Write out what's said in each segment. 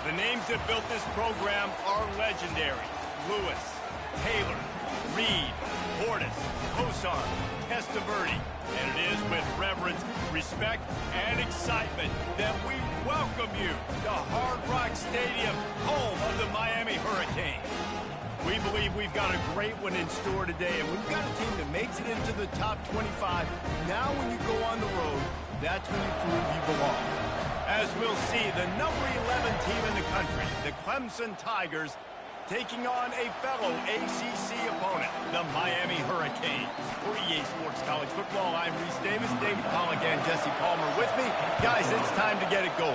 The names that built this program are legendary. Lewis, Taylor, Reed, Portis, Kosar, Testaverde. And it is with reverence, respect, and excitement that we welcome you to Hard Rock Stadium, home of the Miami Hurricanes. We believe we've got a great one in store today, and we've got a team that makes it into the top 25. Now when you go on the road, that's when you prove you belong. As we'll see, the number 11 team in the country, the Clemson Tigers, taking on a fellow ACC opponent, the Miami Hurricanes. For EA Sports College Football, I'm Reese Davis, David Pollack, and Jesse Palmer with me. Guys, it's time to get it going.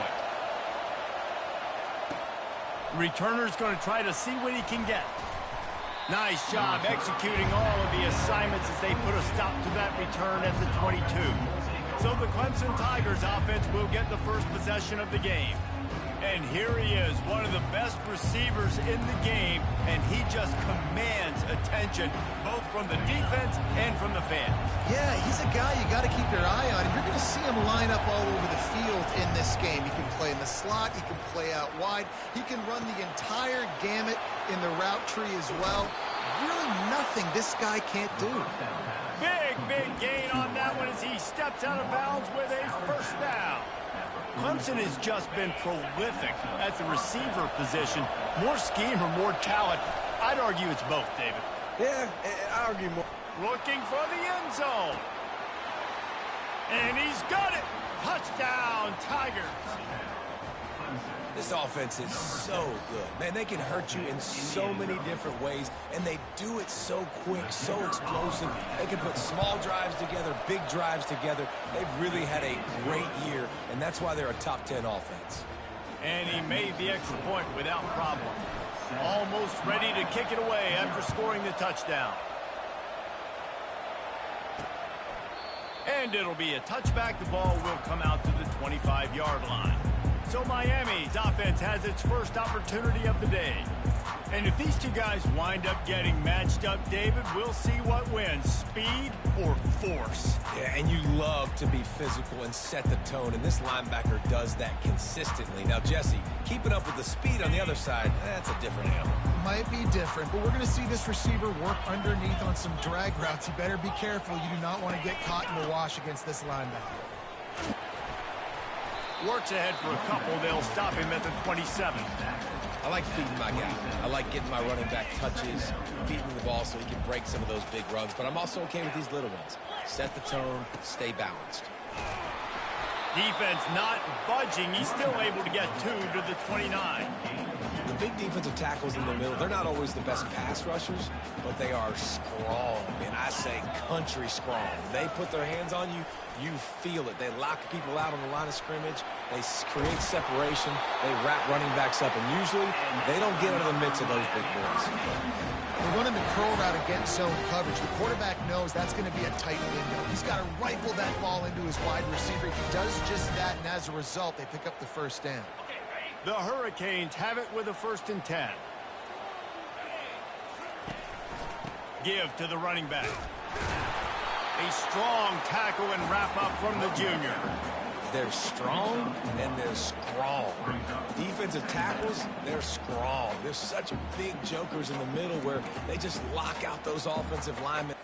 Returner's going to try to see what he can get. Nice job executing all of the assignments as they put a stop to that return at the 22. So the Clemson Tigers offense will get the first possession of the game. And here he is, one of the best receivers in the game, and he just commands attention, both from the defense and from the fans. Yeah, he's a guy you got to keep your eye on. You're going to see him line up all over the field in this game. He can play in the slot, he can play out wide, he can run the entire gamut in the route tree as well. Really nothing this guy can't do. Big gain on that one as he steps out of bounds with a first down. Clemson has just been prolific at the receiver position. More scheme or more talent? I'd argue it's both, David. Yeah, I argue more. Looking for the end zone. And he's got it. Touchdown, Tigers. This offense is so good. Man, they can hurt you in so many different ways, and they do it so quick, so explosive. They can put small drives together, big drives together. They've really had a great year, and that's why they're a top 10 offense. And he made the extra point without problem. Almost ready to kick it away after scoring the touchdown. And it'll be a touchback. The ball will come out to the 25-yard line. So Miami's offense has its first opportunity of the day. And if these two guys wind up getting matched up, David, we'll see what wins, speed or force. Yeah, and you love to be physical and set the tone, and this linebacker does that consistently. Now, Jesse, keeping up with the speed on the other side, that's a different animal. Might be different, but we're going to see this receiver work underneath on some drag routes. You better be careful. You do not want to get caught in the wash against this linebacker. Works ahead for a couple. They'll stop him at the 27. I like feeding my guy. I like getting my running back touches, feeding the ball so he can break some of those big runs. But I'm also okay with these little ones. Set the tone, stay balanced. Defense not budging. He's still able to get 2 to the 29. The big defensive tackles in the middle, they're not always the best pass rushers, but they are strong, and I say country strong. They put their hands on you, you feel it. They lock people out on the line of scrimmage. They create separation. They wrap running backs up, and usually they don't get out of the mix of those big boys. We're running the curl route against zone coverage. The quarterback knows that's going to be a tight window. He's got to rifle that ball into his wide receiver. He does just that, and as a result, they pick up the first down. The Hurricanes have it with a 1st and 10. Give to the running back. A strong tackle and wrap up from the junior. They're strong and they're strong. Defensive tackles, they're strong. They're such big jokers in the middle where they just lock out those offensive linemen.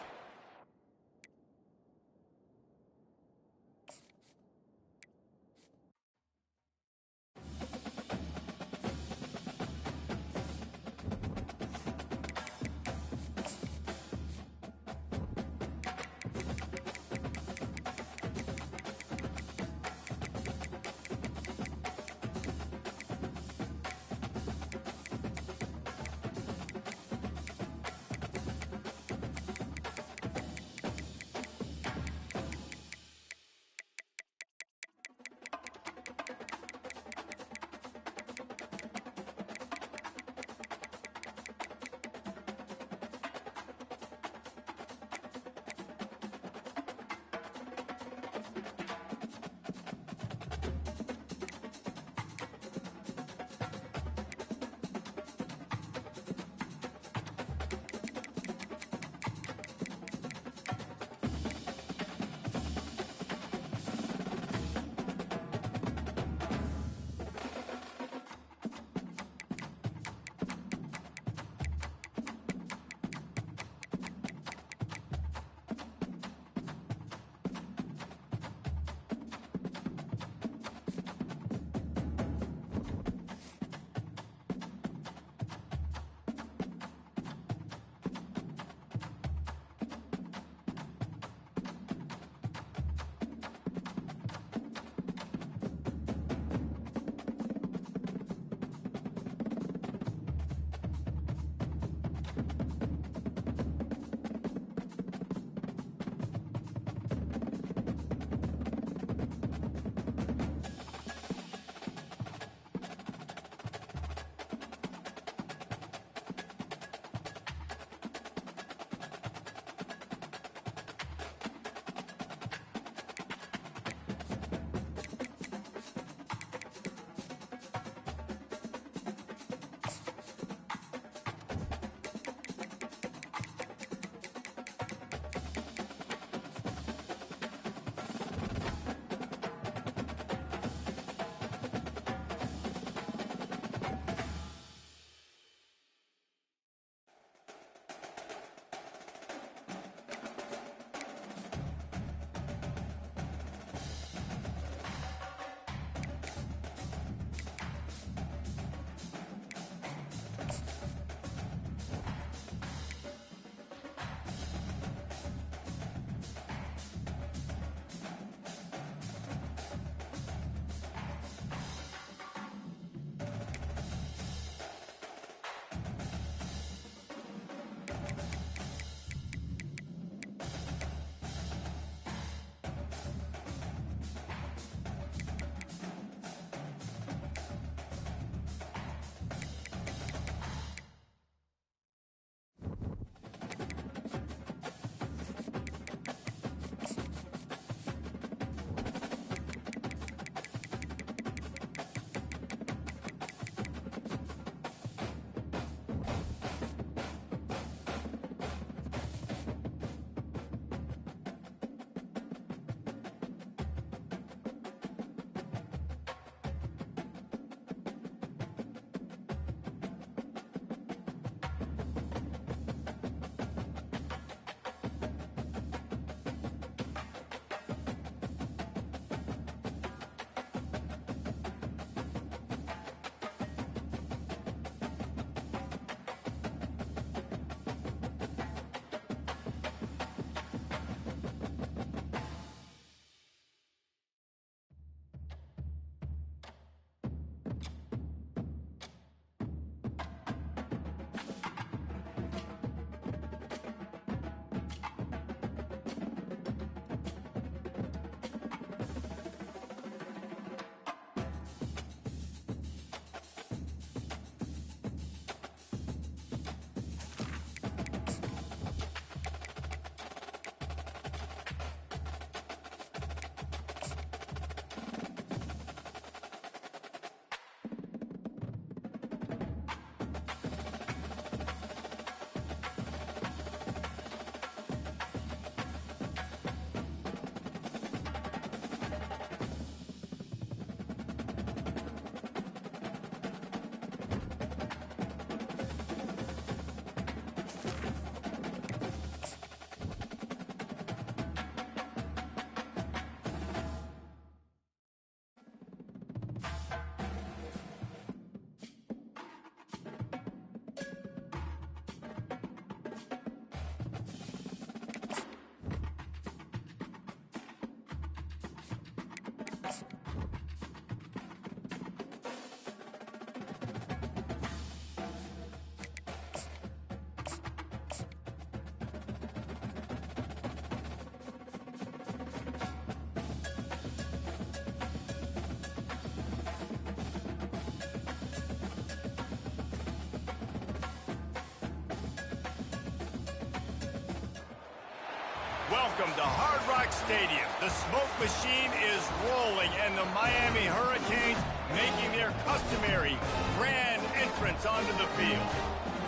Welcome to Hard Rock Stadium. The smoke machine is rolling, and the Miami Hurricanes making their customary grand entrance onto the field.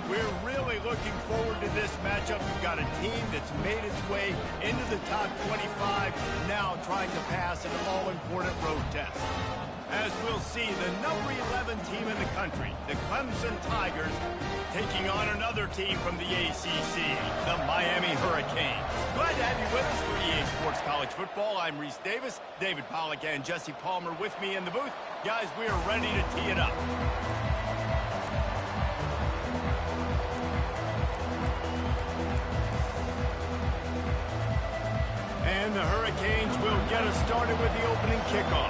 We're really looking forward to this matchup. We've got a team that's made its way into the top 25, now trying to pass an all-important road test. As we'll see, the number 11 team in the country, the Clemson Tigers, taking on another team from the ACC, the Miami Hurricanes. Glad to have you with us for EA Sports College Football. I'm Reese Davis, David Pollack and Jesse Palmer with me in the booth. Guys, we are ready to tee it up. And the Hurricanes will get us started with the opening kickoff.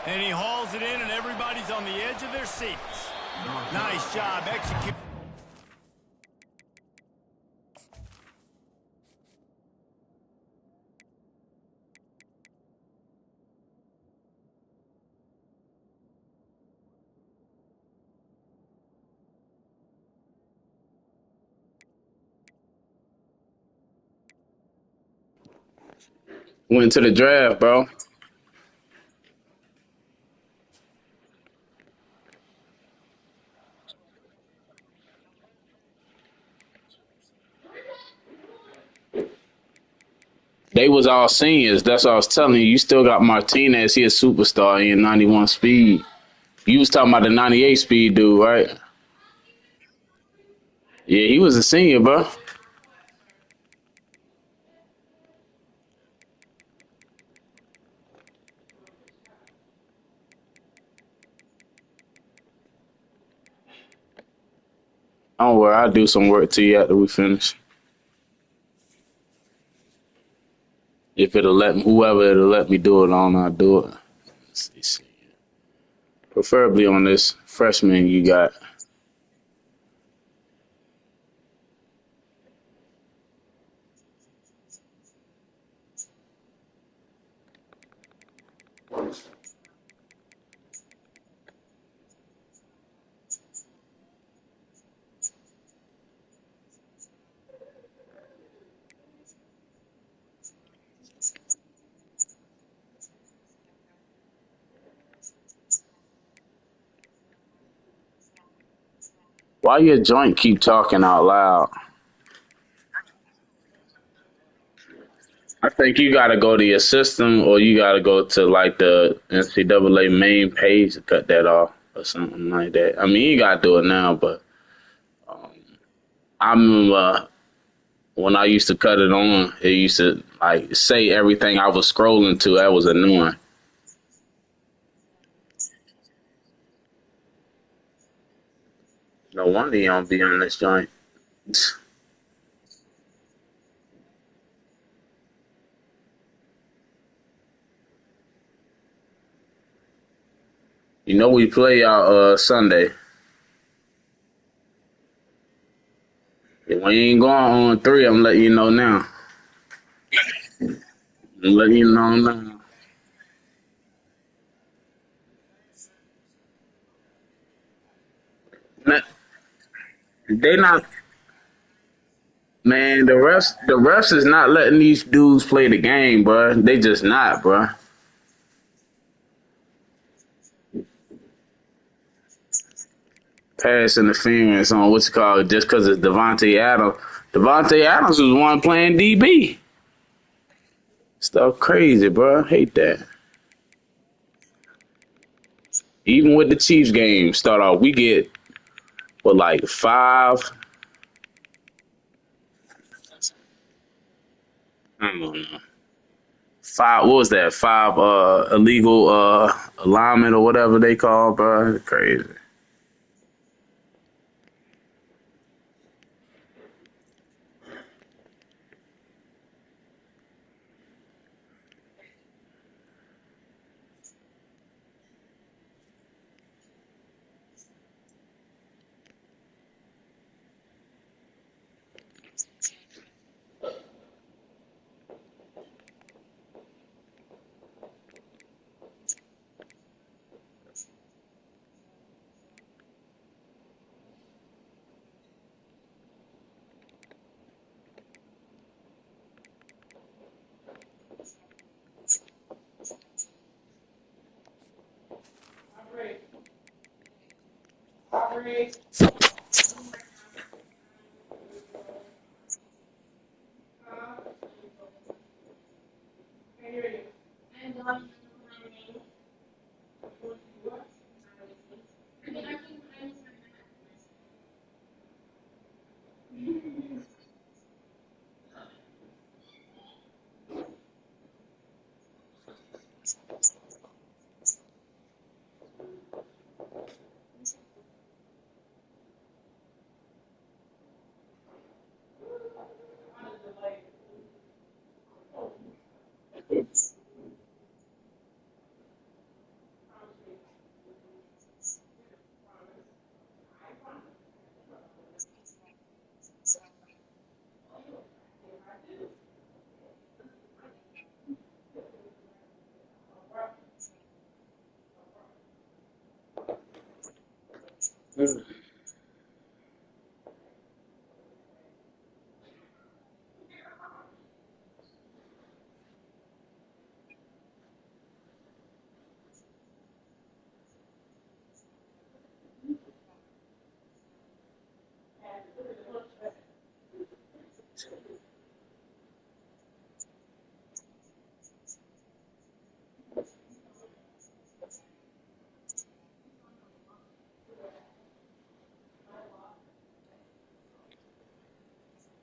And he hauls it in, and everybody's on the edge of their seats. Nice job executing. Went to the draft, bro. They was all seniors. That's what I was telling you. You still got Martinez. He a superstar. He in 91 speed. You was talking about the 98 speed dude, right? Yeah, he was a senior, bro. Don't worry. I'll do some work to you after we finish. If it'll let me, whoever it'll let me do it on, I'll do it. Let's see. Preferably on this freshman you got. Why your joint keep talking out loud? I think you gotta go to your system, or you gotta go to like the NCAA main page to cut that off or something like that. I mean, you gotta do it now, but I remember when I used to cut it on, it used to like say everything I was scrolling to. That was annoying. No wonder you don't be on this joint. You know we play out Sunday. If we ain't going on 3, I'm letting you know now. I'm letting you know now. Nah, they not, man. The refs is not letting these dudes play the game, bro. They just not, bro. Pass interference on what's it called just because it's Devontae Adams. Devontae Adams was one playing DB. Stuff crazy, bro. I hate that. Even with the Chiefs game, start off, we get what like 5. I don't know. 5. What was that? 5 illegal alignment or whatever they call, bro. Crazy.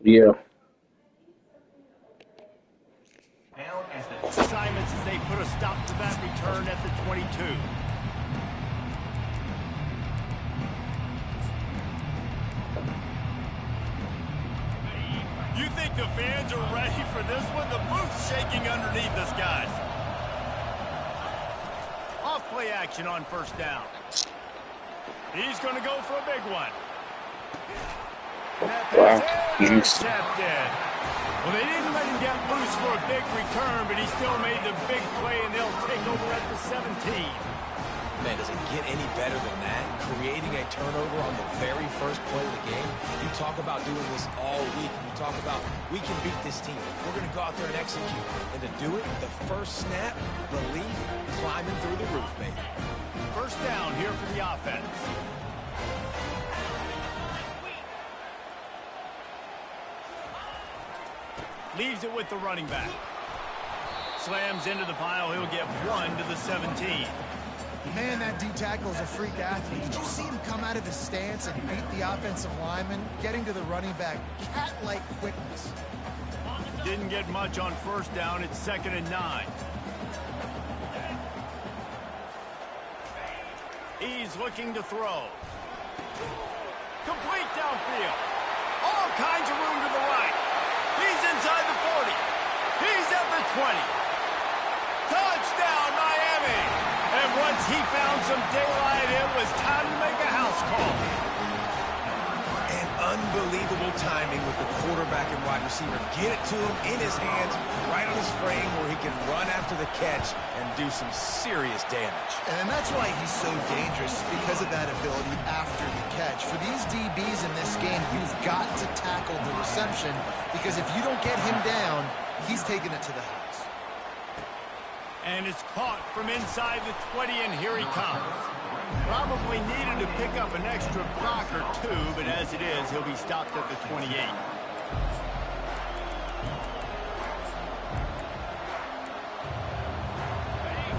Yeah. Assignments as they put a stop to that return at the 22. You think the fans are ready for this one? The booth's shaking underneath us, guys. Off play action on first down. He's going to go for a big one. That Wow. pass intercepted. Well, they didn't let him get loose for a big return, but he still made the big play, and they'll take over at the 17. Man, does it get any better than that? Creating a turnover on the very first play of the game. You talk about doing this all week. You talk about, we can beat this team. We're going to go out there and execute. And to do it, the first snap, relief, climbing through the roof, baby. First down here for the offense. Leaves it with the running back. Slams into the pile. He'll get 1 to the 17. Man, that D tackle is a freak athlete. Did you see him come out of his stance and beat the offensive lineman, getting to the running back? Cat-like quickness. Didn't get much on first down. It's 2nd and 9. He's looking to throw. Complete downfield. All kinds of room to the right. He's inside the 40. He's at the 20. Touchdown, Miami. And once he found some daylight, it was time to make a house call. And unbelievable timing with the quarterback and wide receiver. Get it to him in his hands, right on his frame where he can run after the catch and do some serious damage. And that's why he's so dangerous, because of that ability after the catch. For these DBs in this game, you've got to tackle the reception, because if you don't get him down, he's taking it to the house. And it's caught from inside the 20, and here he comes. Probably needed to pick up an extra block or two, but as it is, he'll be stopped at the 28.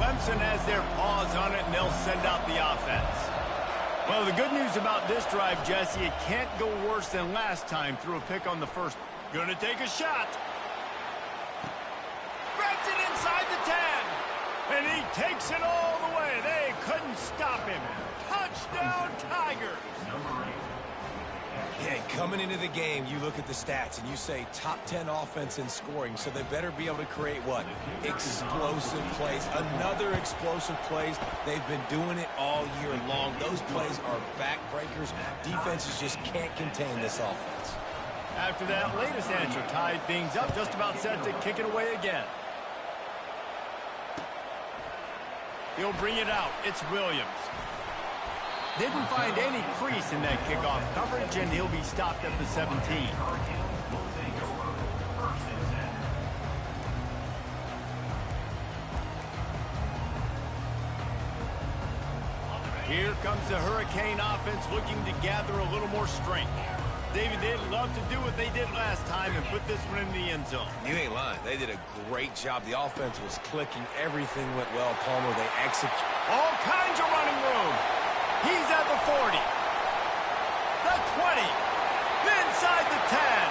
Clemson has their paws on it, and they'll send out the offense. Well, the good news about this drive, Jesse, it can't go worse than last time through a pick on the first. Gonna take a shot. Grabs it inside the 10. And he takes it all the way. They couldn't stop him. Touchdown, Tigers. Yeah, coming into the game, you look at the stats and you say top 10 offense in scoring, so they better be able to create what? Explosive plays. Another explosive plays. They've been doing it all year long. Those plays are backbreakers. Defenses just can't contain this offense. After that latest answer tied things up, just about set to kick it away again. He'll bring it out. It's Williams. Didn't find any crease in that kickoff coverage, and he'll be stopped at the 17. Here comes the Hurricane offense looking to gather a little more strength. David, they'd love to do what they did last time and put this one in the end zone. You ain't lying. They did a great job. The offense was clicking. Everything went well, Palmer. They executed. All kinds of running room. He's at the 40. The 20. Inside the 10.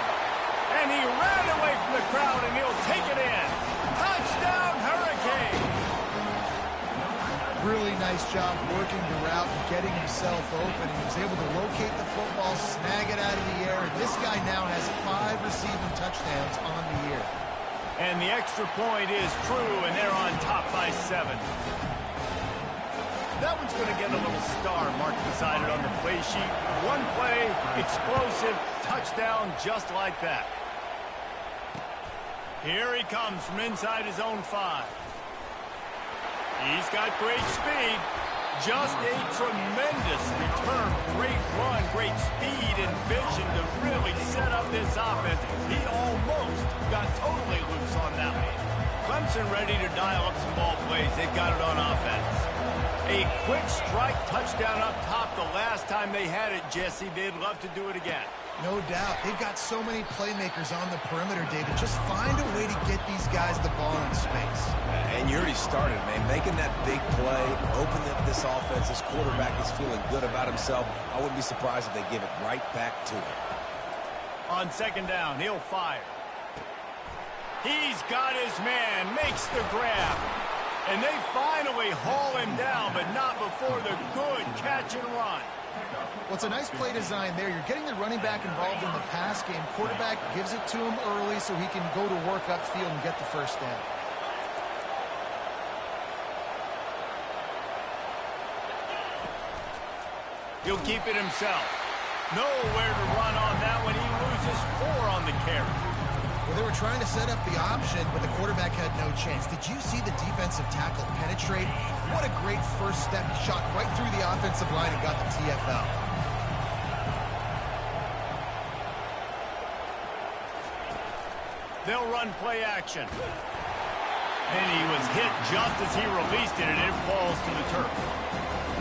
And he ran away from the crowd, and he'll take it in. Touchdown, Hurricane. Really nice job working the route and getting himself open. He was able to locate the football, snag it out of the air, and this guy now has 5 receiving touchdowns on the year. And the extra point is true, and they're on top by 7. That one's going to get a little star marked beside it on the play sheet. One play, explosive, touchdown just like that. Here he comes from inside his own 5. He's got great speed. Just a tremendous return. Great run, great speed and vision to really set up this offense. He almost got totally loose on that one. Clemson ready to dial up some ball plays. They've got it on offense. A quick strike touchdown up top the last time they had it, Jesse. They'd love to do it again. No doubt. They've got so many playmakers on the perimeter, David. Just find a way to get these guys the ball in space. And you already started, man. Making that big play, opening up this offense. This quarterback is feeling good about himself. I wouldn't be surprised if they give it right back to him. On second down, he'll fire. He's got his man, makes the grab. And they finally haul him down, but not before the good catch and run. Well, it's a nice play design there. You're getting the running back involved in the pass game. Quarterback gives it to him early so he can go to work upfield and get the first down. He'll keep it himself. Nowhere to run on that one. He loses 4 on the carry. Well, they were trying to set up the option, but the quarterback had no chance. Did you see the defensive tackle penetrate? What a great first step. He shot right through the offensive line and got the TFL. They'll run play action. And he was hit just as he released it, and it falls to the turf.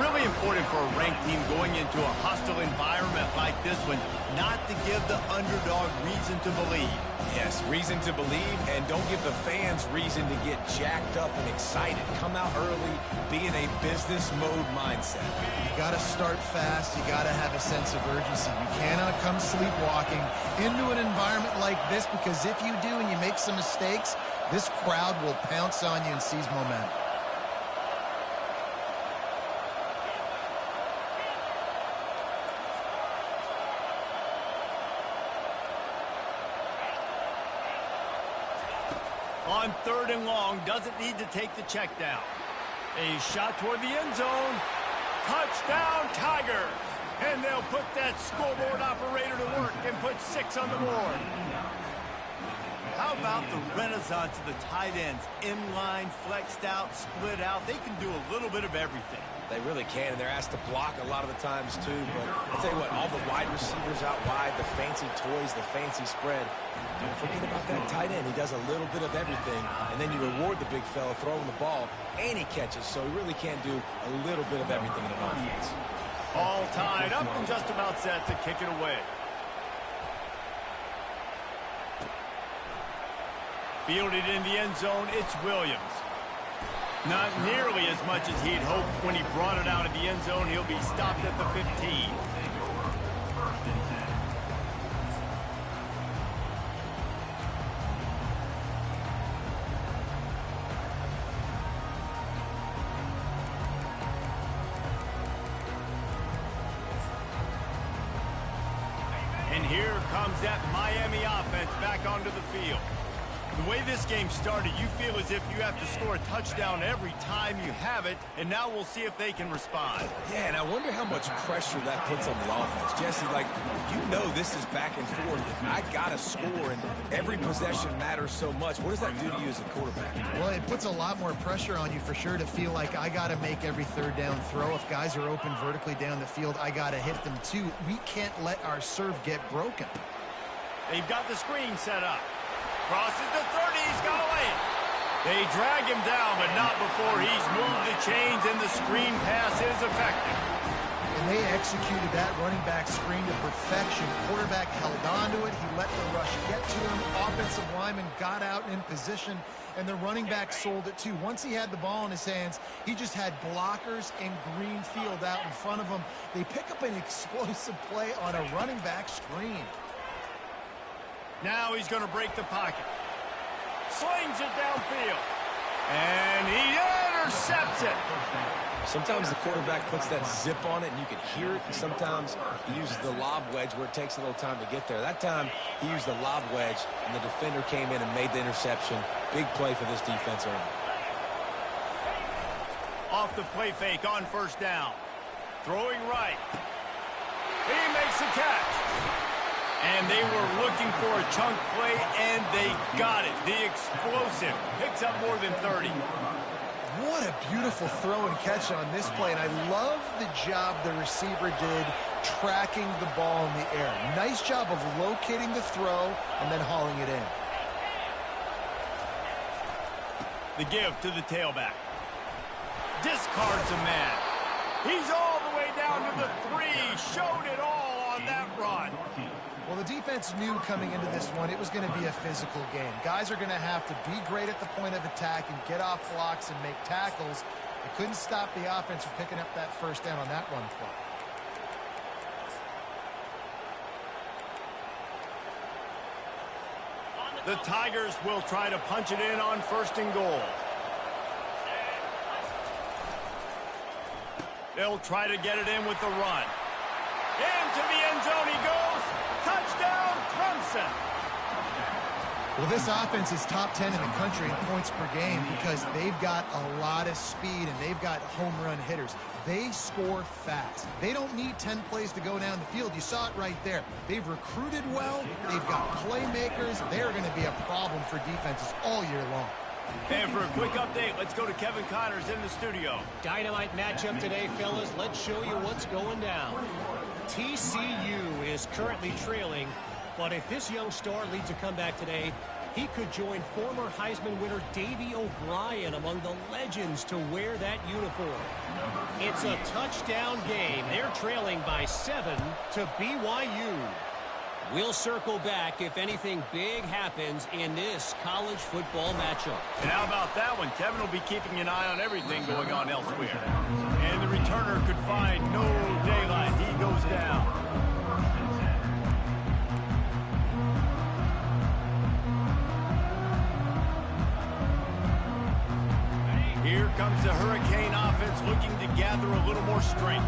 Really important for a ranked team going into a hostile environment like this one, not to give the underdog reason to believe. Yes, reason to believe, and don't give the fans reason to get jacked up and excited. Come out early, be in a business mode mindset. You got to start fast. You got to have a sense of urgency. You cannot come sleepwalking into an environment like this, because if you do and you make some mistakes, this crowd will pounce on you and seize momentum. On third and long, doesn't need to take the check down. A shot toward the end zone. Touchdown, Tigers! And they'll put that scoreboard operator to work and put 6 on the board. How about the renaissance of the tight ends? Inline, flexed out, split out. They can do a little bit of everything. They really can, and they're asked to block a lot of the times, too. But I'll tell you what, all the wide receivers out wide, the fancy toys, the fancy spread, don't forget about that tight end. He does a little bit of everything, and then you reward the big fella throwing the ball, and he catches, so he really can do a little bit of everything in an offense. All tied up and just about set to kick it away. Fielded in the end zone, it's Williams. Not nearly as much as he'd hoped when he brought it out of the end zone. He'll be stopped at the 15. And here comes that Miami offense back onto the field. The way this game started, you feel as if you have to score a touchdown every time you have it, and now we'll see if they can respond. Yeah, and I wonder how much pressure that puts on the offense. Jesse, like, you know this is back and forth. I got to score, and every possession matters so much. What does that do to you as a quarterback? Well, it puts a lot more pressure on you for sure to feel like I got to make every third down throw. If guys are open vertically down the field, I got to hit them too. We can't let our serve get broken. They've got the screen set up. Crosses the 30, he's got away. They drag him down, but not before he's moved the chains and the screen pass is effective. And they executed that running back screen to perfection. Quarterback held onto it. He let the rush get to him. Offensive lineman got out in position, and the running back sold it too. Once he had the ball in his hands, he just had blockers and green field out in front of him. They pick up an explosive play on a running back screen. Now he's going to break the pocket. Slings it downfield. And he intercepts it. Sometimes the quarterback puts that zip on it, and you can hear it. And sometimes he uses the lob wedge where it takes a little time to get there. That time, he used the lob wedge, and the defender came in and made the interception. Big play for this defense early. Off the play fake on first down. Throwing right. He makes the catch. And they were looking for a chunk play, and they got it. The explosive picks up more than 30. What a beautiful throw and catch on this play, and I love the job the receiver did tracking the ball in the air. Nice job of locating the throw and then hauling it in. The give to the tailback. Discards a man. He's all the way down to the 3. Showed it all on that run. Well, the defense knew coming into this one it was going to be a physical game. Guys are going to have to be great at the point of attack and get off blocks and make tackles. They couldn't stop the offense from picking up that first down on that run play. The Tigers will try to punch it in on first and goal. They'll try to get it in with the run. Into the end zone he goes. Touchdown, Clemson. Well, this offense is top 10 in the country in points per game because they've got a lot of speed and they've got home run hitters. They score fast. They don't need 10 plays to go down the field. You saw it right there. They've recruited well. They've got playmakers. They're going to be a problem for defenses all year long. And for a quick update, let's go to Kevin Connors in the studio. Dynamite matchup today, fellas. Let's show you what's going down. TCU is currently trailing, but if this young star leads a comeback today, he could join former Heisman winner Davey O'Brien among the legends to wear that uniform. It's a touchdown game. They're trailing by 7 to BYU. We'll circle back if anything big happens in this college football matchup. And how about that one? Kevin will be keeping an eye on everything going on elsewhere. And the returner could find no daylight. He goes down. Here comes the Hurricane offense looking to gather a little more strength.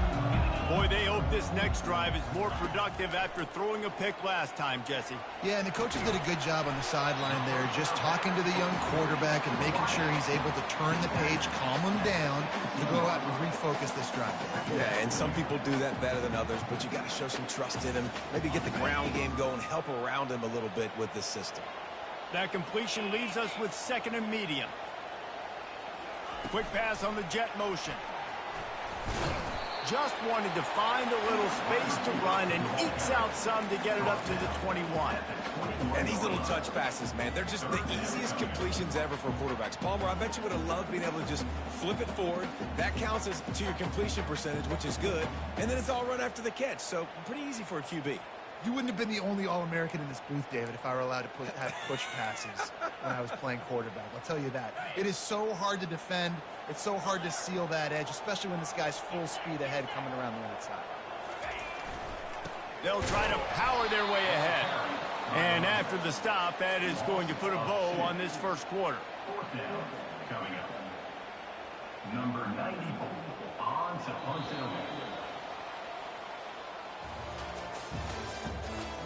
Boy, they hope this next drive is more productive after throwing a pick last time, Jesse. Yeah, and the coaches did a good job on the sideline there, just talking to the young quarterback and making sure he's able to turn the page, calm him down, to go out and refocus this drive. Yeah, and some people do that better than others, but you got to show some trust in him, maybe get the ground game going, help around him a little bit with this system. That completion leaves us with 2nd and medium. Quick pass on the jet motion. Just wanted to find a little space to run and ekes out some to get it up to the 21. And these little touch passes, man, they're just the easiest completions ever for quarterbacks. Palmer, I bet you would have loved being able to just flip it forward. That counts as to your completion percentage, which is good. And then it's all run after the catch, so pretty easy for a QB. You wouldn't have been the only All-American in this booth, David, if I were allowed to have push passes when I was playing quarterback. I'll tell you that. It is so hard to defend. It's so hard to seal that edge, especially when this guy's full speed ahead coming around the outside. They'll try to power their way ahead. And after the stop, that is going to put a bow on this first quarter. 4th down coming up. Number 94 on to Hunter.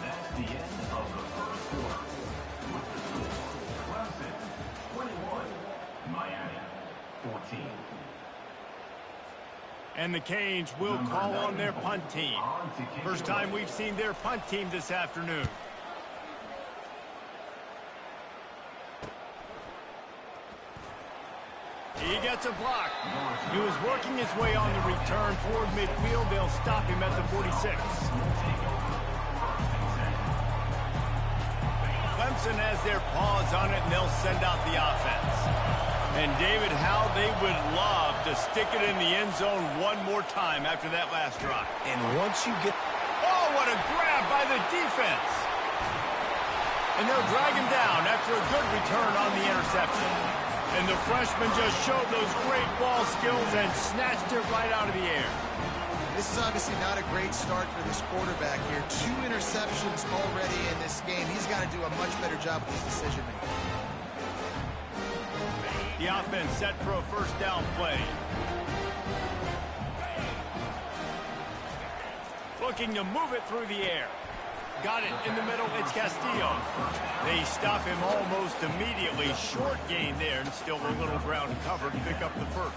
That's the end of the first quarter. With the score, Clemson 21, Miami 14. And the Canes will call on their punt team. First time we've seen their punt team this afternoon. He gets a block. He was working his way on the return toward midfield. They'll stop him at the 46. Clemson has their paws on it, and they'll send out the offense. And, David, how they would love to stick it in the end zone one more time after that last drive. And once you get... Oh, what a grab by the defense. And they'll drag him down after a good return on the interception. And the freshman just showed those great ball skills and snatched it right out of the air. This is obviously not a great start for this quarterback here. 2 interceptions already in this game. He's got to do a much better job with his decision-making. The offense set for a first down play. Looking to move it through the air. Got it in the middle. It's Castillo. They stop him almost immediately. Short gain there, and still a little ground covered to pick up the first.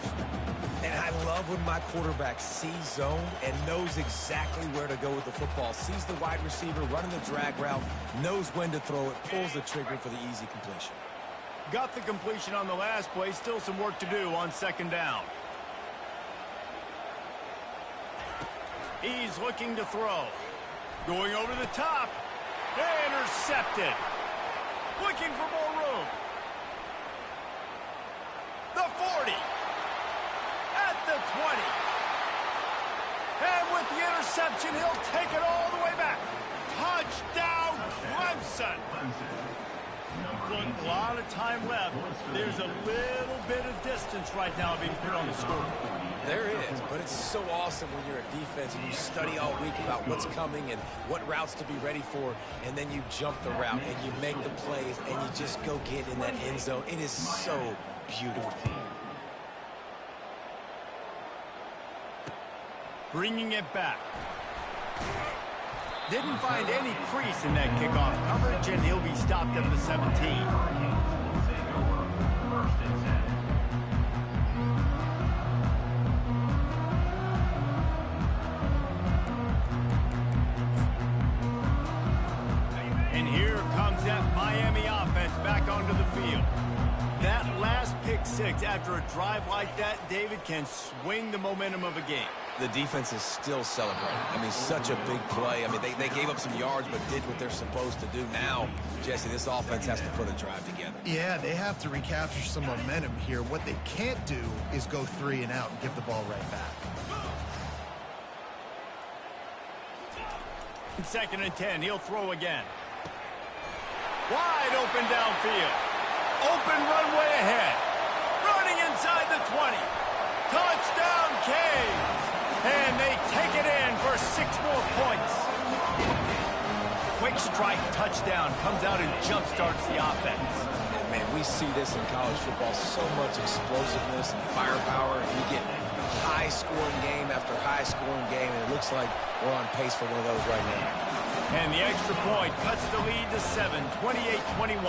And I love when my quarterback sees zone and knows exactly where to go with the football. Sees the wide receiver running the drag route, knows when to throw it, pulls the trigger for the easy completion. Got the completion on the last play. Still some work to do on second down. He's looking to throw. Going over the top. Intercepted. Looking for more room. The 40. At the 20. And with the interception, he'll take it all the way back. Touchdown, Clemson. Look, a lot of time left. There's a little bit of distance right now being put on the scoreboard. There is, but it's so awesome when you're a defense and you study all week about what's coming and what routes to be ready for, and then you jump the route and you make the plays and you just go get in that end zone. It is so beautiful. Bringing it back. Didn't find any crease in that kickoff coverage, and he'll be stopped at the 17. And here comes that Miami offense back onto the field. That last pick six after a drive like that, David, can swing the momentum of a game. The defense is still celebrating. I mean, such a big play. I mean, they gave up some yards but did what they're supposed to do. Now, Jesse, this offense has to put a drive together. Yeah, they have to recapture some momentum here. What they can't do is go 3 and out and give the ball right back. 2nd and 10, he'll throw again. Wide open downfield. Open runway ahead. Running inside the 20. Touchdown, Canes. And they take it in for 6 more points. Quick strike touchdown comes out and jump-starts the offense. And man, we see this in college football, so much explosiveness and firepower. And you get high-scoring game after high-scoring game, and it looks like we're on pace for one of those right now. And the extra point cuts the lead to 7, 28-21.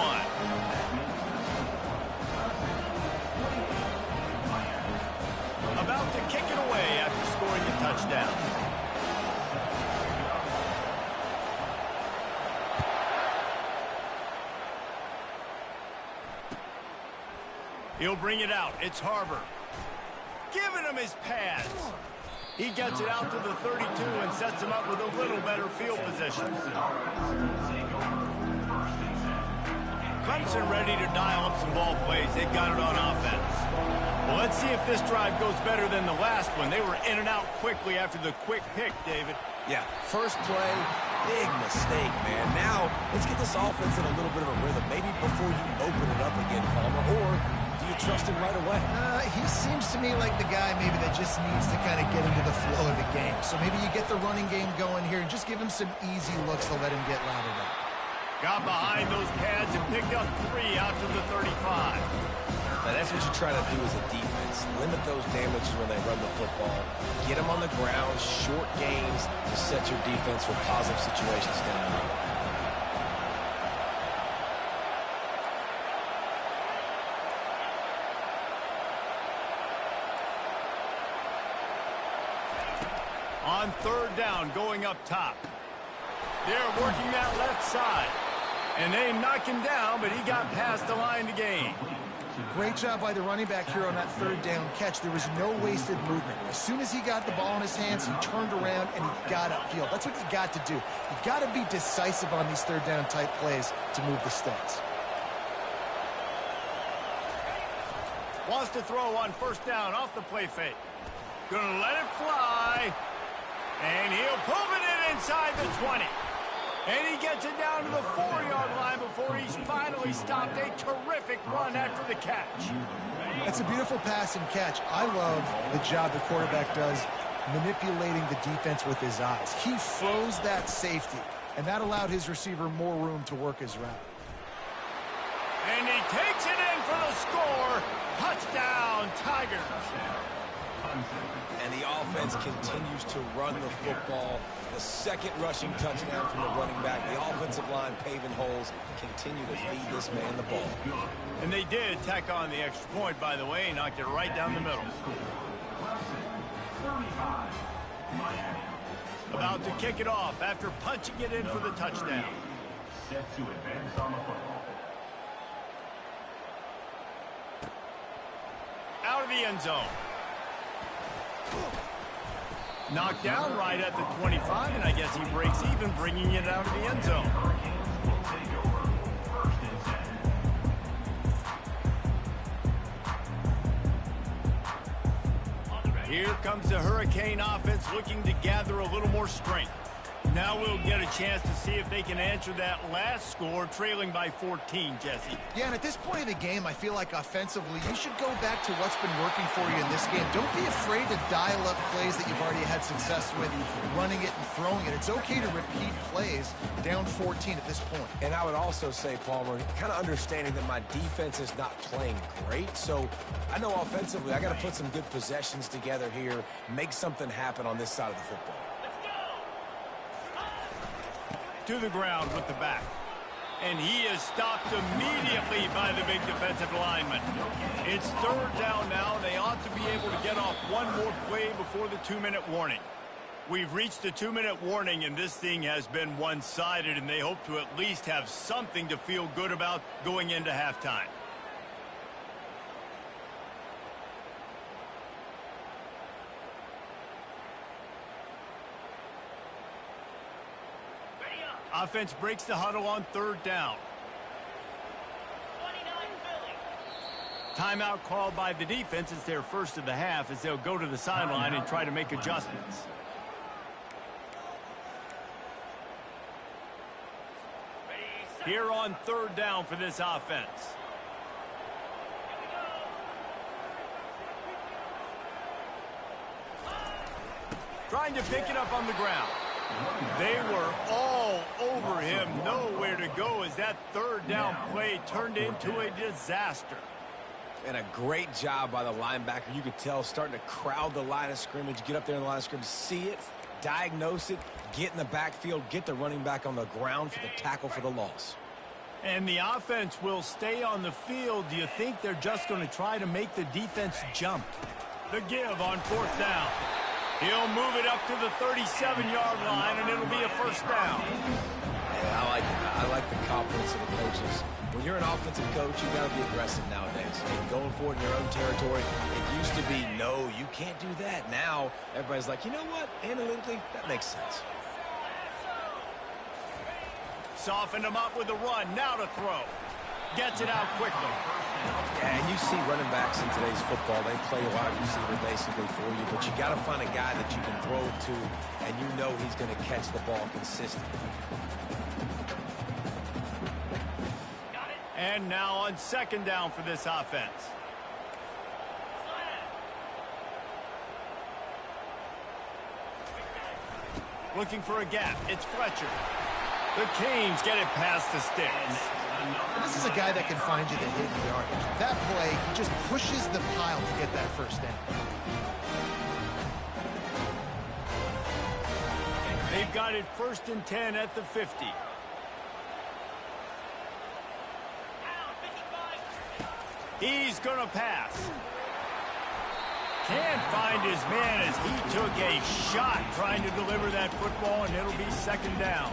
About to kick it away after scoring the touchdown. He'll bring it out. It's Harbor. Giving him his pads. He gets it out to the 32 and sets him up with a little better field position. Clemson ready to dial up some ball plays. They've got it on offense. Well, let's see if this drive goes better than the last one. They were in and out quickly after the quick pick, David. Yeah, first play, big mistake, man. Now, let's get this offense in a little bit of a rhythm. Maybe before you open it up again, Palmer, or do you trust him right away? He seems to me like the guy maybe that just needs to kind of get into the flow of the game. So maybe you get the running game going here and just give him some easy looks to let him get routed up. Got behind those pads and picked up 3 out to the 35. Now, that's what you try to do as a defense. Limit those damages when they run the football. Get them on the ground, short gains to set your defense for positive situations down the road. On 3rd down, going up top. They're working that left side. And they knock him down, but he got past the line to gain. Great job by the running back here on that third down catch. There was no wasted movement. As soon as he got the ball in his hands, he turned around and he got upfield. That's what you got to do. You got to be decisive on these third down type plays to move the stats. Wants to throw on first down off the play fake. Gonna let it fly. And he'll pull it in inside the 20. And he gets it down to the 4-yard line before he's finally stopped. A terrific run after the catch. That's a beautiful pass and catch. I love the job the quarterback does manipulating the defense with his eyes. He froze that safety, and that allowed his receiver more room to work his route. And he takes it in for the score. Touchdown, Tigers. And the offense continues to run the football. The second rushing touchdown from the running back. The offensive line paving holes, continue to feed this man the ball. And they did tack on the extra point, by the way, knocked it right down the middle. About to kick it off after punching it in for the touchdown. Set to advance on the football. Out of the end zone. Knocked down right at the 25, and I guess he breaks even, bringing it out of the end zone. Here comes the Hurricane offense looking to gather a little more strength. Now we'll get a chance to see if they can answer that last score, trailing by 14, Jesse. Yeah, and at this point in the game, I feel like offensively, you should go back to what's been working for you in this game. Don't be afraid to dial up plays that you've already had success with, running it and throwing it. It's okay to repeat plays down 14 at this point. And I would also say, Palmer, kind of understanding that my defense is not playing great. So I know offensively, I got to put some good possessions together here, make something happen on this side of the football. To the ground with the back. And he is stopped immediately by the big defensive lineman. It's third down now. They ought to be able to get off one more play before the 2-minute warning. We've reached the 2-minute warning, and this thing has been one-sided, and they hope to at least have something to feel good about going into halftime. Offense breaks the huddle on third down. Timeout called by the defense. It's their first of the half as they'll go to the sideline and try to make adjustments. Here on third down for this offense. Trying to pick it up on the ground. They were all over him, nowhere to go as that third down play turned into a disaster. And a great job by the linebacker. You could tell starting to crowd the line of scrimmage, get up there in the line of scrimmage, see it, diagnose it, get in the backfield, get the running back on the ground for the tackle for the loss. And the offense will stay on the field. Do you think they're just going to try to make the defense jump? The give on fourth down. He'll move it up to the 37-yard line, and it'll be a first down. Yeah, I like the confidence of the coaches. When you're an offensive coach, you got to be aggressive nowadays. And going for it in your own territory, it used to be, no, you can't do that. Now, everybody's like, you know what? Analytically, that makes sense. Softened him up with a run. Now to throw. Gets it out quickly. Yeah, and you see running backs in today's football, they play a wide receiver basically for you, but you got to find a guy that you can throw it to, and you know he's going to catch the ball consistently. And now on second down for this offense. Looking for a gap. It's Fletcher. The Canes get it past the sticks. This is a guy that can find you the hidden yardage. That play, he just pushes the pile to get that first down. They've got it 1st and 10 at the 50. He's going to pass. Can't find his man as he took a shot trying to deliver that football, and it'll be second down.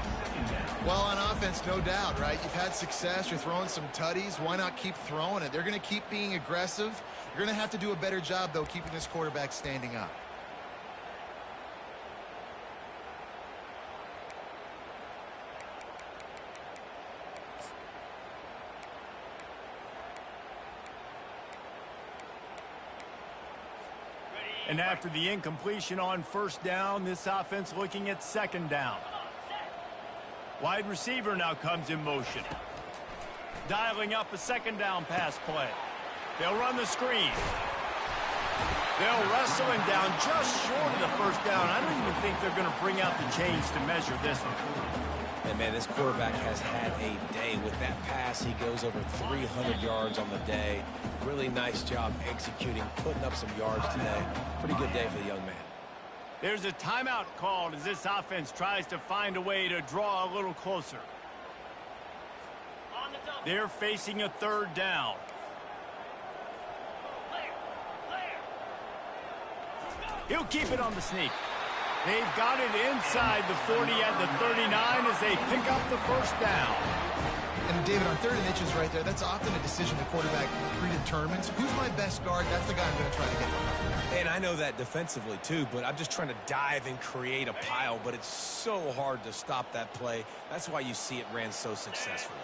Well, on offense, no doubt, right? You've had success. You're throwing some tutties. Why not keep throwing it? They're going to keep being aggressive. You're going to have to do a better job, though, keeping this quarterback standing up. And after the incompletion on first down, this offense looking at second down. Wide receiver now comes in motion. Dialing up a second down pass play. They'll run the screen. They'll wrestle him down just short of the first down. I don't even think they're going to bring out the chains to measure this one. And, man, this quarterback has had a day. With that pass, he goes over 300 yards on the day. Really nice job executing, putting up some yards today. Pretty good day for the young man. There's a timeout called as this offense tries to find a way to draw a little closer. They're facing a third down. He'll keep it on the sneak. They've got it inside the 40 at the 39 as they pick up the first down. And, David, on third and inches right there, that's often a decision the quarterback predetermines. Who's my best guard? That's the guy I'm going to try to get. And I know that defensively, too, but I'm just trying to dive and create a pile, but it's so hard to stop that play. That's why you see it ran so successfully.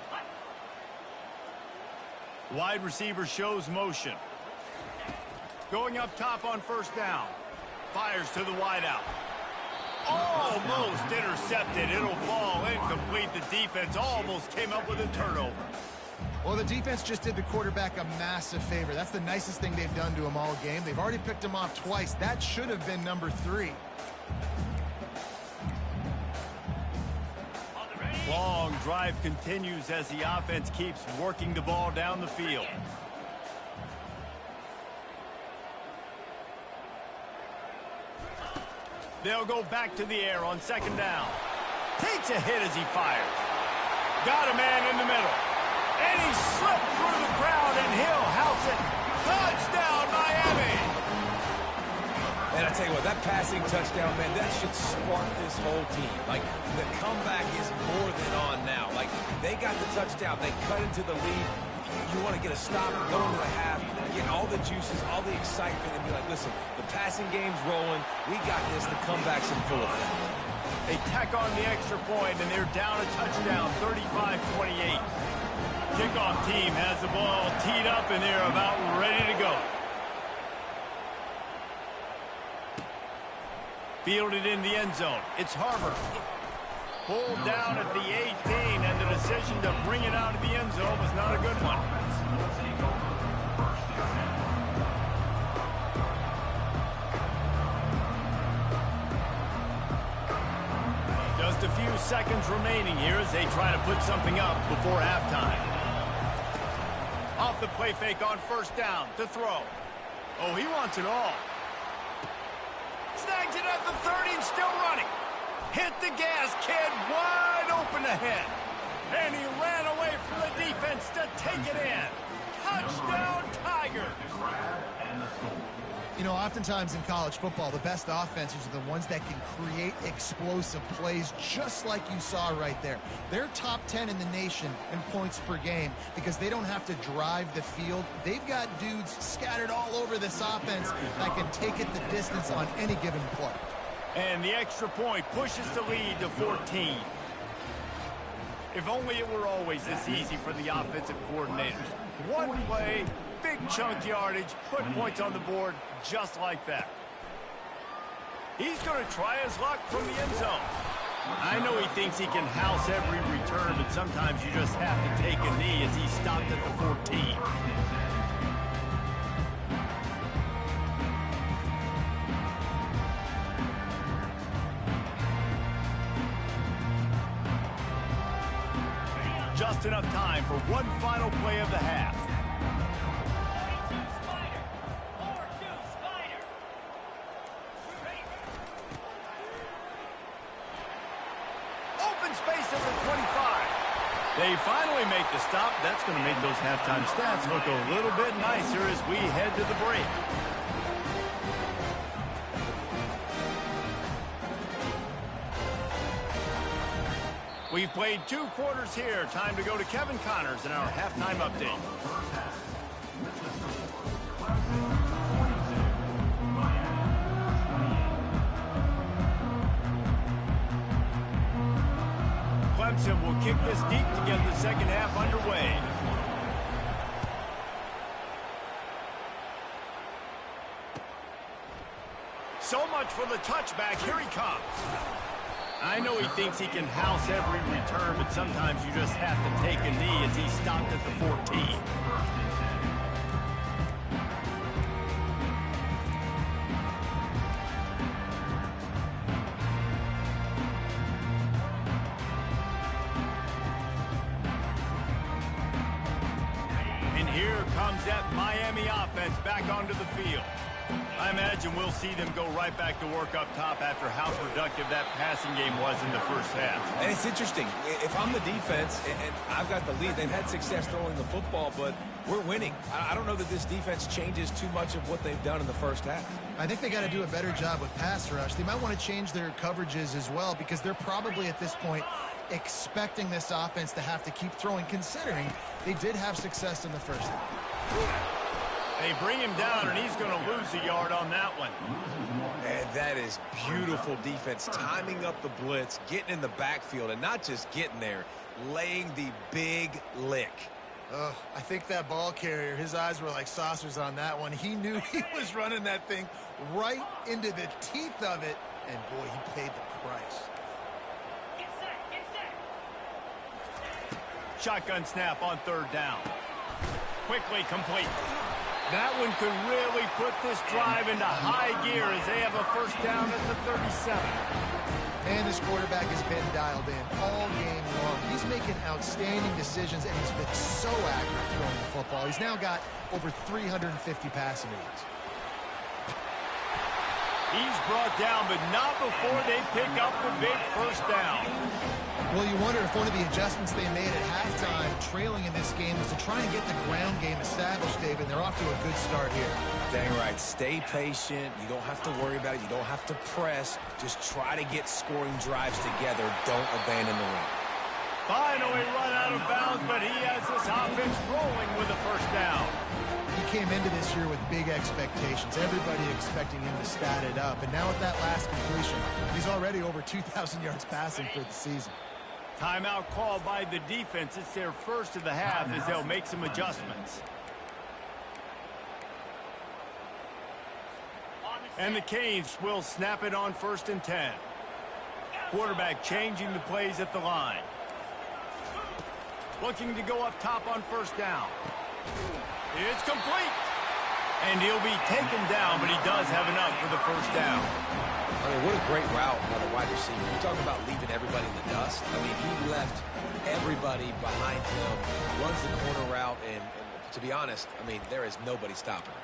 Wide receiver shows motion. Going up top on first down. Fires to the wideout. Almost intercepted. It'll fall incomplete. The defense almost came up with a turnover. Well, the defense just did the quarterback a massive favor. That's the nicest thing they've done to him all game. They've already picked him off twice. That should have been number 3. Long drive continues as the offense keeps working the ball down the field. They'll go back to the air on second down. Takes a hit as he fires. Got a man in the middle. And he slipped through the crowd, and he'll house it. Touchdown, Miami! And I tell you what, that passing touchdown, man, that should spark this whole team. Like, the comeback is more than on now. Like, they got the touchdown. They cut into the lead. You want to get a stop, go into the half, get all the juices, all the excitement, and be like, listen, the passing game's rolling. We got this. The comeback's in full effect. They tack on the extra point, and they're down a touchdown, 35-28. Kickoff team has the ball teed up, and they're about ready to go. Fielded in the end zone. It's Harvard. Pulled down at the 18, and the decision to bring it out of the end zone was not a good one. Just a few seconds remaining here as they try to put something up before halftime. Off the play fake on first down to throw. Oh, he wants it all. Snags it at the 30 and still running. Hit the gas, kid, wide open ahead. And he ran away from the defense to take it in. Touchdown, Tigers. You know, oftentimes in college football, the best offenses are the ones that can create explosive plays just like you saw right there. They're top 10 in the nation in points per game because they don't have to drive the field. They've got dudes scattered all over this offense that can take it the distance on any given play. And the extra point pushes the lead to 14. If only it were always this easy for the offensive coordinators. One play, big chunk yardage, put points on the board just like that. He's going to try his luck from the end zone. I know he thinks he can house every return, but sometimes you just have to take a knee as he stopped at the 14. Just enough time for one final play of the half. Open space at the 25. They finally make the stop. That's going to make those halftime stats look a little bit nicer as we head to the break. We've played 2 quarters here. Time to go to Kevin Connors in our halftime update. Clemson will kick this deep to get the second half underway. So much for the touchback. Here he comes. I know he thinks he can house every return, but sometimes you just have to take a knee as he stopped at the 14. And here comes that Miami offense back onto the field. I imagine we'll see them go right back to work up top after how productive that passing game was in the first half. And it's interesting. If I'm the defense and I've got the lead, they've had success throwing the football, but we're winning. I don't know that this defense changes too much of what they've done in the first half. I think they got to do a better job with pass rush. They might want to change their coverages as well because they're probably at this point expecting this offense to have to keep throwing, considering they did have success in the first half. They bring him down, and he's going to lose a yard on that one. And that is beautiful defense, timing up the blitz, getting in the backfield, and not just getting there, laying the big lick. I think that ball carrier, his eyes were like saucers on that one. He knew he was running that thing right into the teeth of it, and boy, he paid the price. Shotgun snap on 3rd down. Quickly complete. That one could really put this drive into high gear as they have a first down at the 37. And this quarterback has been dialed in all game long. He's making outstanding decisions, and he's been so accurate throwing the football. He's now got over 350 passing yards. He's brought down, but not before they pick up the big first down. Well, you wonder if one of the adjustments they made at halftime, trailing in this game, was to try and get the ground game established, David. They're off to a good start here. Dang right. Stay patient. You don't have to worry about it. You don't have to press. Just try to get scoring drives together. Don't abandon the run. Finally run out of bounds, but he has this offense rolling with a first down. He came into this year with big expectations. Everybody expecting him to stat it up. And now with that last completion, he's already over 2,000 yards passing for the season. Timeout called by the defense. It's their first of the half as they'll make some adjustments. And the Canes will snap it on 1st and 10. Quarterback changing the plays at the line. Looking to go up top on 1st down. It's complete. And he'll be taken down, but he does have enough for the first down. I mean, what a great route by the wide receiver. You're talking about leaving everybody in the dust. I mean, he left everybody behind him, runs the corner route, and to be honest, I mean, there is nobody stopping him.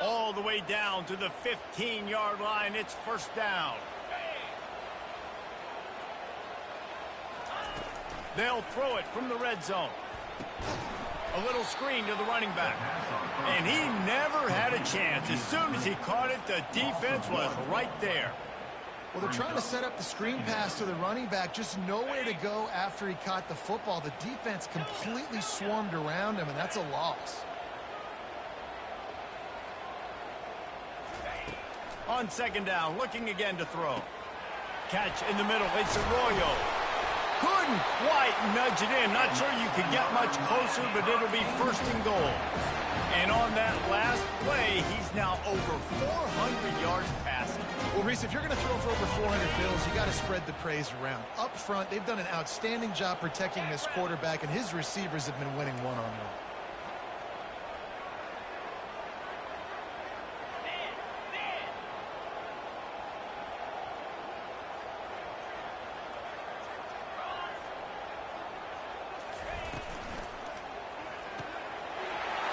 All the way down to the 15-yard line. It's 1st down. They'll throw it from the red zone. A little screen to the running back. And he never had a chance. As soon as he caught it, the defense was right there. Well, they're trying to set up the screen pass to the running back. Just nowhere to go after he caught the football. The defense completely swarmed around him, and that's a loss. On 2nd down, looking again to throw. Catch in the middle. It's Arroyo. Couldn't quite nudge it in. Not sure you could get much closer, but it'll be 1st and goal. And on that last play, he's now over 400 yards passing. Well, Reese, if you're going to throw for over 400 bills, you got to spread the praise around. Up front, they've done an outstanding job protecting this quarterback, and his receivers have been winning one-on-one.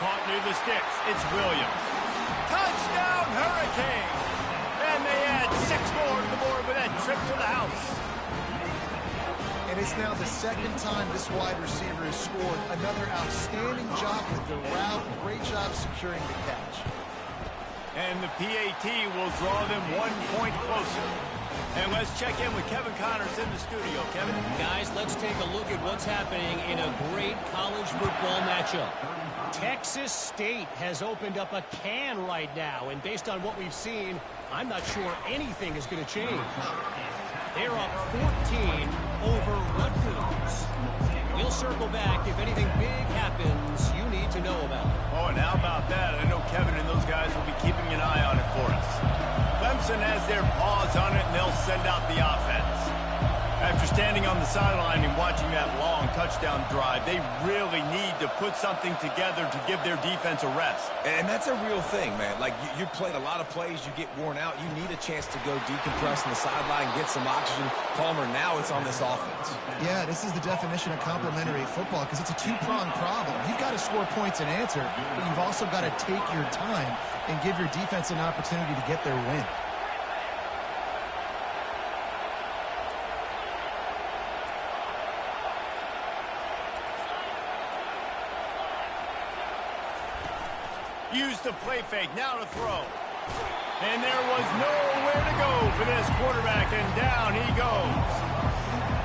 Caught near the sticks. It's Williams. Touchdown, Hurricane! And they add 6 more to the board with that trip to the house. And it's now the 2nd time this wide receiver has scored. Another outstanding job with the route. Great job securing the catch. And the PAT will draw them 1 point closer. And let's check in with Kevin Connors in the studio. Kevin? Guys, let's take a look at what's happening in a great college football matchup. Texas State has opened up a can right now, and based on what we've seen, I'm not sure anything is going to change. They're up 14 over Rutgers. We'll circle back if anything big happens you need to know about. Oh, and how about that? I know Kevin and those guys will be keeping an eye on it for us. Clemson has their paws on it, and they'll send out the offense. After standing on the sideline and watching that long touchdown drive, they really need to put something together to give their defense a rest. And that's a real thing, man. Like, you played a lot of plays, you get worn out. You need a chance to go decompress on the sideline, get some oxygen. Palmer, now it's on this offense. Yeah, this is the definition of complementary football because it's a two-pronged problem. You've got to score points and answer, but you've also got to take your time and give your defense an opportunity to get their win. Use the play fake, now to throw. And there was nowhere to go for this quarterback, and down he goes.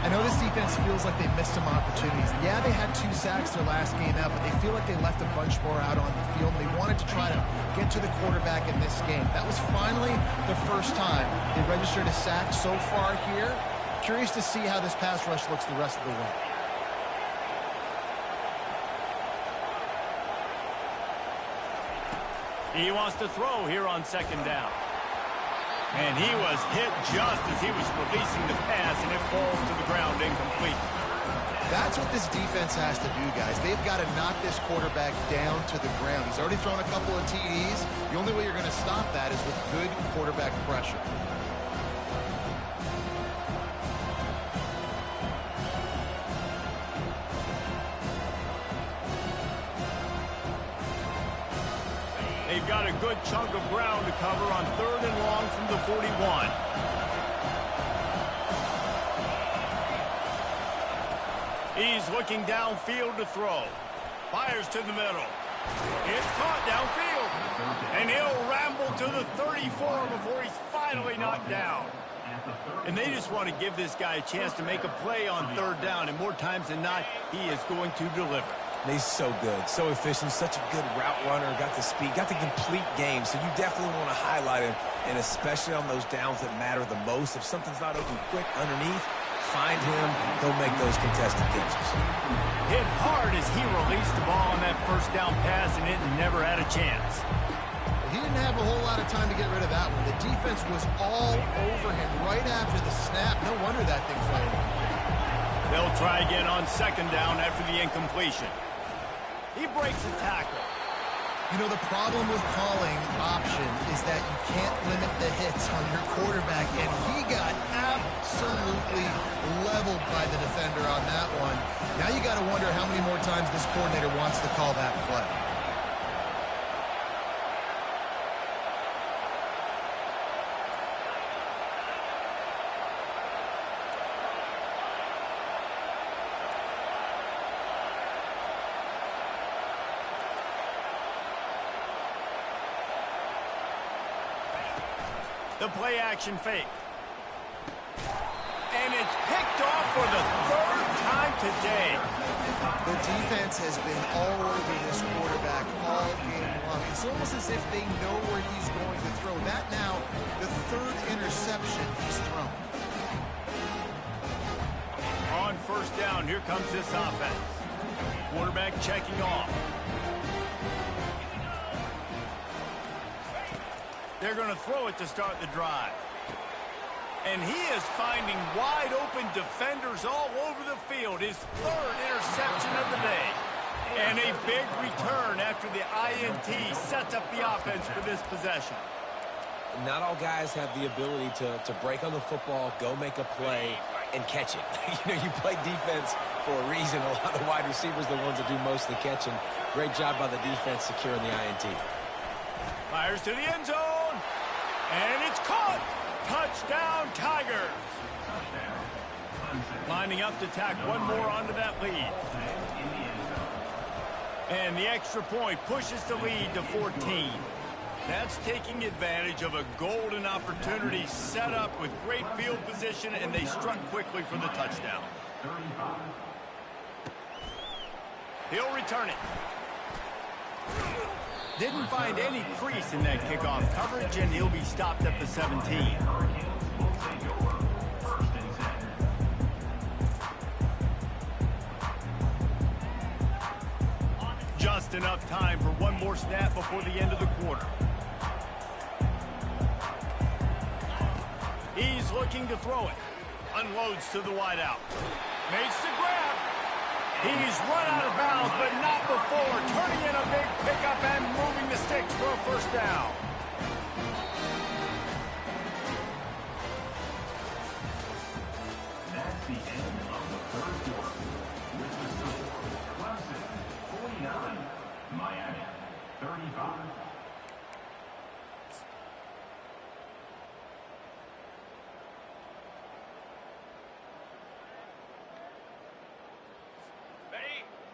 I know this defense feels like they missed some opportunities. Yeah, they had 2 sacks their last game out, but they feel like they left a bunch more out on the field, and they wanted to try to get to the quarterback in this game. That was finally the first time they registered a sack so far here. Curious to see how this pass rush looks the rest of the way. He wants to throw here on second down. And he was hit just as he was releasing the pass, and it falls to the ground incomplete. That's what this defense has to do, guys. They've got to knock this quarterback down to the ground. He's already thrown a couple of TDs. The only way you're going to stop that is with good quarterback pressure. They've got a good chunk of ground to cover on 3rd and long from the 41. He's looking downfield to throw. Fires to the middle. It's caught downfield. And he'll ramble to the 34 before he's finally knocked down. And they just want to give this guy a chance to make a play on 3rd down. And more times than not, he is going to deliver. He's so good, so efficient, such a good route runner, got the speed, got the complete game, so you definitely want to highlight him, and especially on those downs that matter the most. If something's not open quick underneath, find him, he'll make those contested catches. Hit hard as he released the ball on that first down pass, and it never had a chance. He didn't have a whole lot of time to get rid of that one. The defense was all over him right after the snap. No wonder that thing fell. They'll try again on 2nd down after the incompletion. He breaks a tackle. You know, the problem with calling option is that you can't limit the hits on your quarterback, and he got absolutely leveled by the defender on that one. Now you got to wonder how many more times this coordinator wants to call that play. The play action fake. And it's picked off for the 3rd time today. The defense has been all over this quarterback all game long. It's almost as if they know where he's going to throw. That now, the 3rd interception he's thrown. On 1st down, here comes this offense. Quarterback checking off. They're going to throw it to start the drive. And he is finding wide open defenders all over the field. His 3rd interception of the day. And a big return after the INT sets up the offense for this possession. Not all guys have the ability to break on the football, go make a play, and catch it. You play defense for a reason. A lot of the wide receivers are the ones that do most of the catching. Great job by the defense securing the INT. Fires to the end zone. And it's caught. Touchdown, Tigers. Lining up to tack one more onto that lead. And the extra point pushes the lead to 14. That's taking advantage of a golden opportunity set up with great field position, and they struck quickly for the touchdown. He'll return it. Didn't find any crease in that kickoff coverage, and he'll be stopped at the 17. Just enough time for one more snap before the end of the quarter. He's looking to throw it. Unloads to the wideout. Makes the grab. He's run out of bounds, but not before. Turning in a big pickup and moving the sticks for a first down. That's the end of the third quarter. With the score, Clemson 49, Miami 35.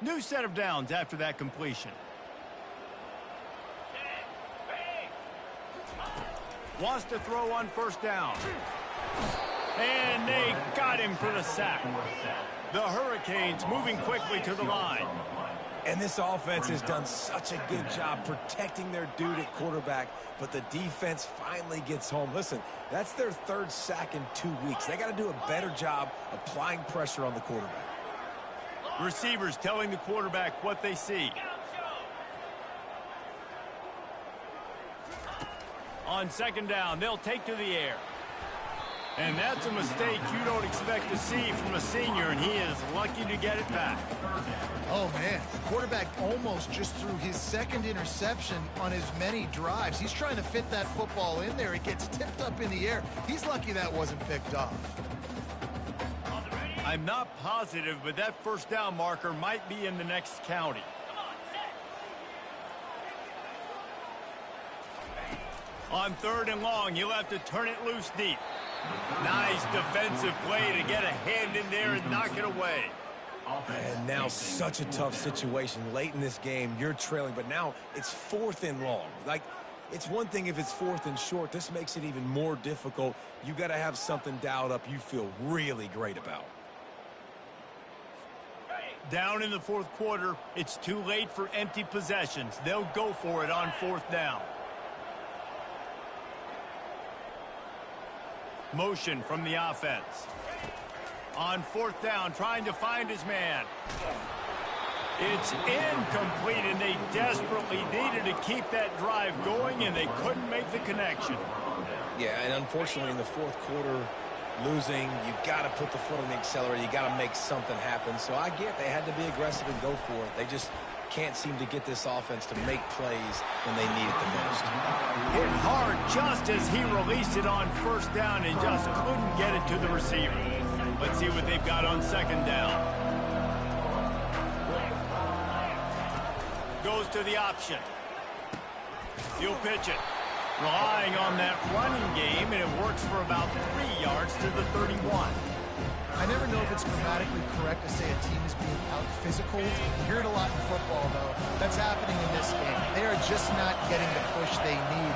New set of downs after that completion. Wants to throw on first down. And they got him for the sack. The Hurricanes moving quickly to the line. And this offense has done such a good job protecting their dude at quarterback, but the defense finally gets home. Listen, that's their third sack in 2 weeks. They got to do a better job applying pressure on the quarterback. Receivers telling the quarterback what they see. On second down, they'll take to the air. And that's a mistake you don't expect to see from a senior, and he is lucky to get it back. Oh, man. The quarterback almost just threw his second interception on as many drives. He's trying to fit that football in there. It gets tipped up in the air. He's lucky that wasn't picked off. I'm not positive, but that first down marker might be in the next county. On third and long, he'll have to turn it loose deep. Nice defensive play to get a hand in there and knock it away. And now such a tough situation. Late in this game, you're trailing, but now it's fourth and long. Like, it's one thing if it's fourth and short. This makes it even more difficult. You got to have something dialed up you feel really great about. Down in the fourth quarter, it's too late for empty possessions. They'll go for it on fourth down. Motion from the offense. On fourth down, trying to find his man. It's incomplete, and they desperately needed to keep that drive going, and they couldn't make the connection. Yeah, and unfortunately in the fourth quarter, losing, you got to put the foot on the accelerator. You got to make something happen. So I get they had to be aggressive and go for it. They just can't seem to get this offense to make plays when they need it the most. Hit hard just as he released it on first down and just couldn't get it to the receiver. Let's see what they've got on second down. Goes to the option. He'll pitch it. Relying on that running game, and it works for about 3 yards to the 31. I never know if it's grammatically correct to say a team is being out-physical. You hear it a lot in football, though. That's happening in this game. They are just not getting the push they need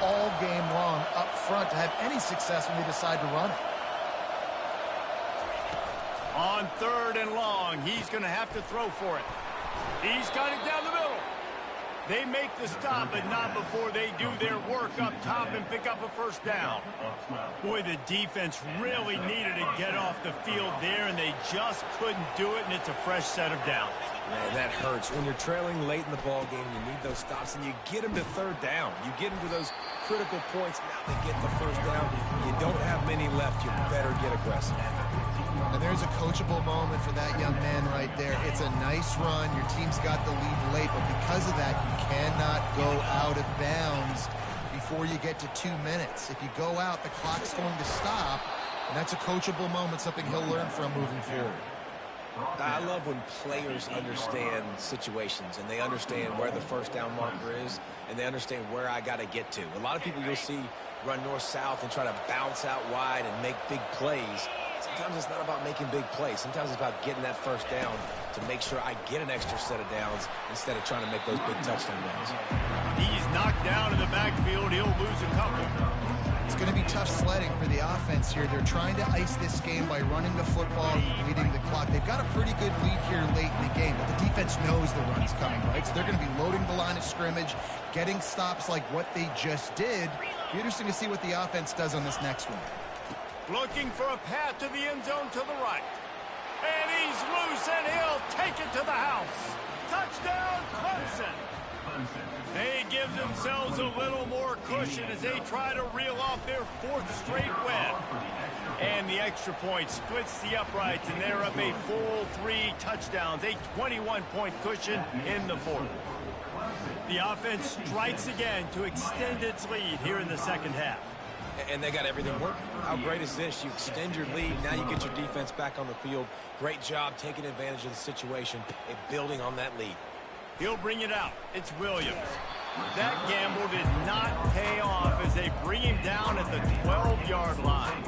all game long up front to have any success when they decide to run it. On third and long, he's going to have to throw for it. He's got it down the middle. They make the stop, but not before they do their work up top and pick up a first down. Boy, the defense really needed to get off the field there, and they just couldn't do it, and it's a fresh set of downs. Man, that hurts. When you're trailing late in the ball game, you need those stops, and you get them to third down. You get them to those critical points. Now they get the first down. You don't have many left. You better get aggressive. And there's a coachable moment for that young man right there. It's a nice run. Your team's got the lead late, but because of that, you cannot go out of bounds before you get to 2 minutes. If you go out, the clock's going to stop, and that's a coachable moment, something he'll learn from moving forward. I love when players understand situations, and they understand where the first down marker is, and they understand where I got to get to. A lot of people you'll see run north-south and try to bounce out wide and make big plays. It's Sometimes it's not about making big plays. Sometimes it's about getting that first down to make sure I get an extra set of downs instead of trying to make those big touchdown runs. He's knocked down in the backfield. He'll lose a couple. It's going to be tough sledding for the offense here. They're trying to ice this game by running the football and leading the clock. They've got a pretty good lead here late in the game, but the defense knows the run's coming, right? So they're going to be loading the line of scrimmage, getting stops like what they just did. Be interesting to see what the offense does on this next one. Looking for a path to the end zone to the right. And he's loose, and he'll take it to the house. Touchdown, Clemson. They give themselves a little more cushion as they try to reel off their fourth straight win. And the extra point splits the uprights, and they're up a full 3 touchdowns, a 21-point cushion in the fourth. The offense strikes again to extend its lead here in the second half. And they got everything working. How great is this? You extend your lead. Now you get your defense back on the field. Great job taking advantage of the situation and building on that lead. He'll bring it out. It's Williams. That gamble did not pay off as they bring him down at the 12-yard line.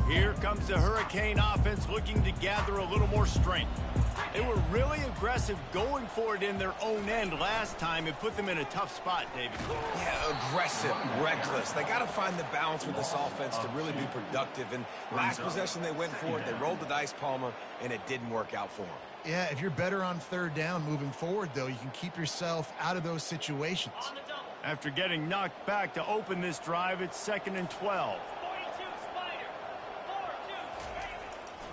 Here comes the Hurricane offense looking to gather a little more strength. They were really aggressive going for it in their own end last time. It put them in a tough spot, David. Yeah, aggressive, reckless. They got to find the balance with this offense to really be productive. And last possession they went for it. They rolled the dice, Palmer, and it didn't work out for them. Yeah, if you're better on third down moving forward, though, you can keep yourself out of those situations. After getting knocked back to open this drive, it's 2nd and 12.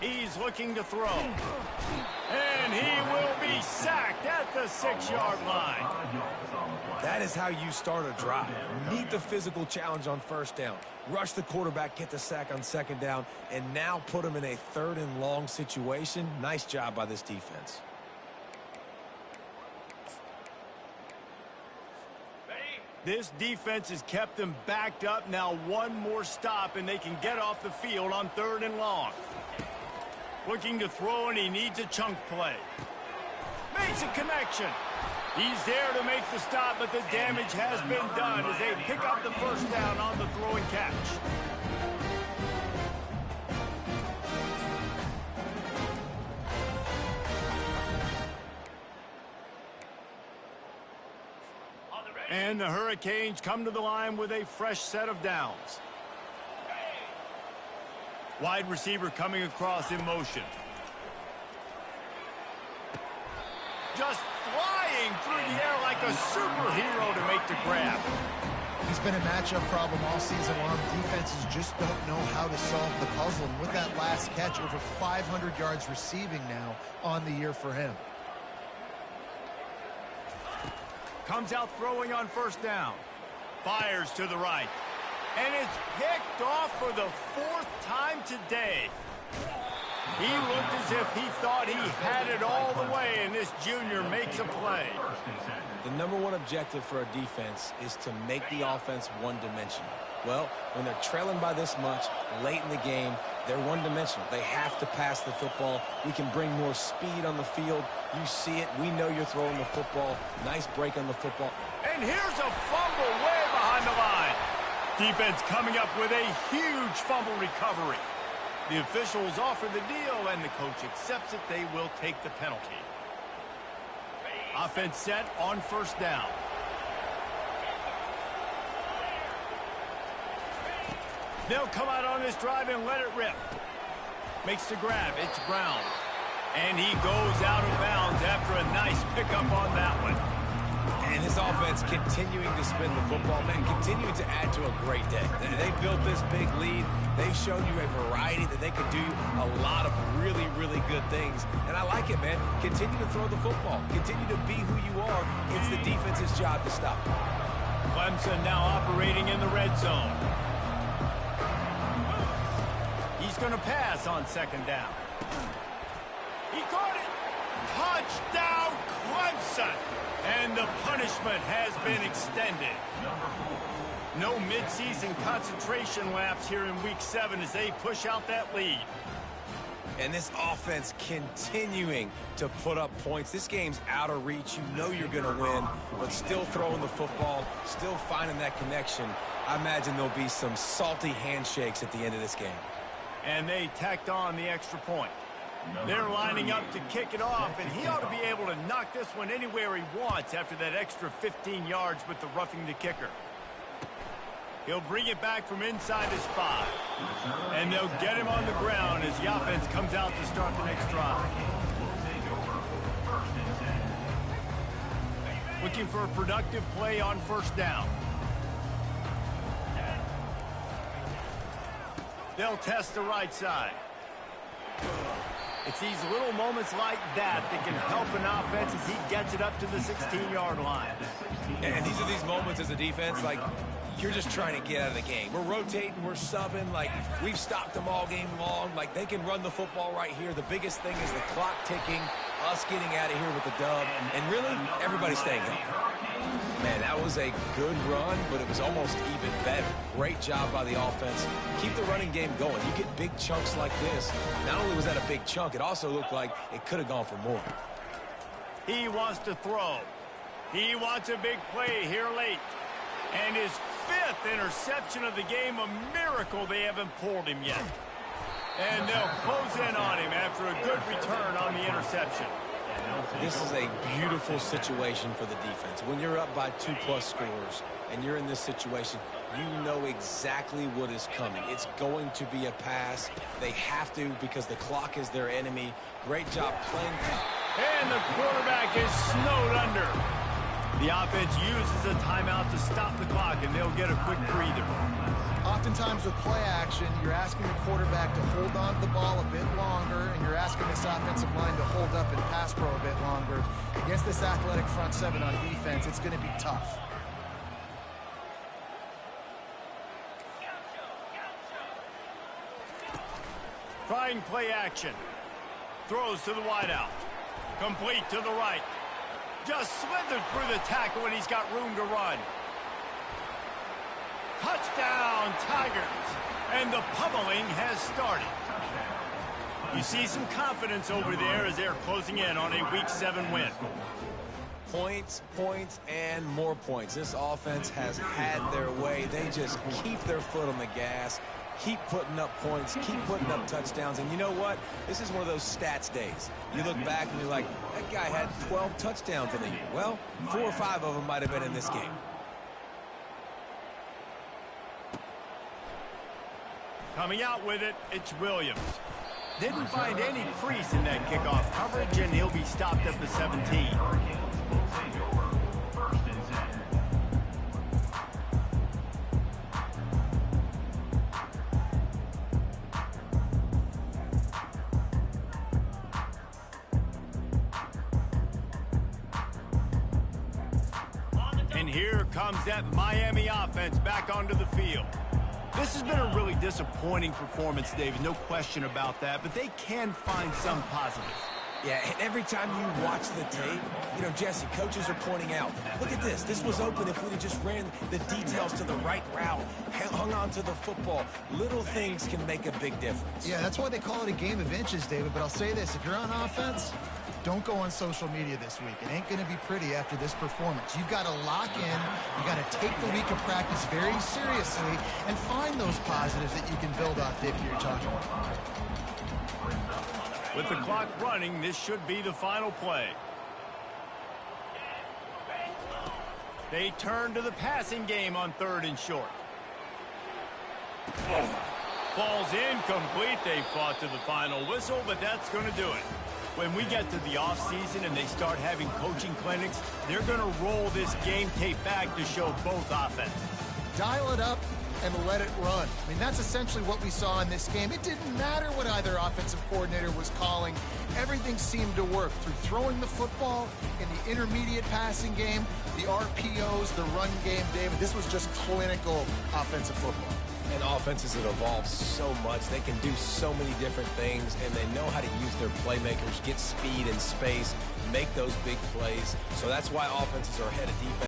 He's looking to throw. And he will be sacked at the 6-yard line. That is how you start a drive. Meet the physical challenge on first down. Rush the quarterback, get the sack on second down, and now put him in a 3rd and long situation. Nice job by this defense. This defense has kept them backed up. Now one more stop, and they can get off the field on 3rd and long. Looking to throw, and he needs a chunk play. Makes a connection. He's there to make the stop, but the damage has been done as they pick up the first down on the throw and catch. And the Hurricanes come to the line with a fresh set of downs. Wide receiver coming across in motion. Just flying through the air like a superhero to make the grab. He's been a matchup problem all season long. Defenses just don't know how to solve the puzzle. And with that last catch, over 500 yards receiving now on the year for him. Comes out throwing on first down. Fires to the right. And it's picked off for the 4th time today. He looked as if he thought he had it all the way, and this junior makes a play. The number one objective for a defense is to make the offense one-dimensional. Well, when they're trailing by this much late in the game, they're one-dimensional. They have to pass the football. We can bring more speed on the field. You see it. We know you're throwing the football. Nice break on the football. And here's a fumble way behind the line. Defense coming up with a huge fumble recovery. The officials offer the deal, and the coach accepts it. They will take the penalty. Offense set on first down. They'll come out on this drive and let it rip. Makes the grab. It's Brown. And he goes out of bounds after a nice pickup on that one. And his offense continuing to spin the football, man, continuing to add to a great day. They built this big lead. They've shown you a variety that they can do a lot of really, really good things. And I like it, man. Continue to throw the football. Continue to be who you are. It's the defense's job to stop. Clemson now operating in the red zone. He's going to pass on second down. He caught it. Touchdown, Clemson. And the punishment has been extended. No midseason concentration laps here in Week 7 as they push out that lead. And this offense continuing to put up points. This game's out of reach. You know you're going to win, but still throwing the football, still finding that connection. I imagine there'll be some salty handshakes at the end of this game. And they tacked on the extra point. They're lining up to kick it off, and he ought to be able to knock this one anywhere he wants after that extra 15 yards with the roughing the kicker. He'll bring it back from inside his 5. And they'll get him on the ground as the offense comes out to start the next drive. Looking for a productive play on first down. They'll test the right side. It's these little moments like that that can help an offense as he gets it up to the 16-yard line. And these are these moments as a defense, like, you're just trying to get out of the game. We're rotating, we're subbing, like, we've stopped them all game long. Like, they can run the football right here. The biggest thing is the clock ticking, us getting out of here with the dub, and really, everybody staying healthy. Man, that was a good run, but it was almost even better. Great job by the offense. Keep the running game going. You get big chunks like this. Not only was that a big chunk, it also looked like it could have gone for more. He wants to throw. He wants a big play here late. And his 5th interception of the game, a miracle they haven't pulled him yet. And they'll close in on him after a good return on the interception. This is a beautiful situation for the defense. When you're up by 2+ scores and you're in this situation, you know exactly what is coming. It's going to be a pass. They have to because the clock is their enemy. Great job playing. And the quarterback is snowed under. The offense uses a timeout to stop the clock, and they'll get a quick breather. Oftentimes with play action, you're asking the quarterback to hold on to the ball a bit longer, and you're asking this offensive line to hold up in pass pro a bit longer. Against this athletic front 7 on defense, it's going to be tough. Trying play action. Throws to the wideout. Complete to the right. Just slithered through the tackle, and he's got room to run. Touchdown, Tigers. And the pummeling has started. You see some confidence over there as they're closing in on a Week 7 win. Points, points, and more points. This offense has had their way. They just keep their foot on the gas, keep putting up points, keep putting up touchdowns. And you know what? This is one of those stats days. You look back and you're like, that guy had 12 touchdowns in a year. Well, 4 or 5 of them might have been in this game. Coming out with it, it's Williams. Didn't find any crease in that kickoff coverage, and he'll be stopped at the 17. And here comes that Miami offense back onto the field. This has been a really disappointing performance, David, no question about that, but they can find some positives. Yeah, and every time you watch the tape, you know, Jesse, coaches are pointing out, look at this. This was open if we'd have just ran the details to the right route, hung on to the football. Little things can make a big difference. Yeah, that's why they call it a game of inches, David, but I'll say this. If you're on offense, don't go on social media this week. It ain't going to be pretty after this performance. You've got to lock in. You got to take the week of practice very seriously and find those positives that you can build off, Dave, you're talking about. With the clock running, this should be the final play. They turn to the passing game on 3rd and short. Falls incomplete. They fought to the final whistle, but that's going to do it. When we get to the offseason and they start having coaching clinics, they're going to roll this game tape back to show both offense. Dial it up and let it run. I mean, that's essentially what we saw in this game. It didn't matter what either offensive coordinator was calling. Everything seemed to work through throwing the football in the intermediate passing game, the RPOs, the run game, David. This was just clinical offensive football. And offenses have evolved so much. They can do so many different things, and they know how to use their playmakers, get speed and space, make those big plays. So that's why offenses are ahead of defense.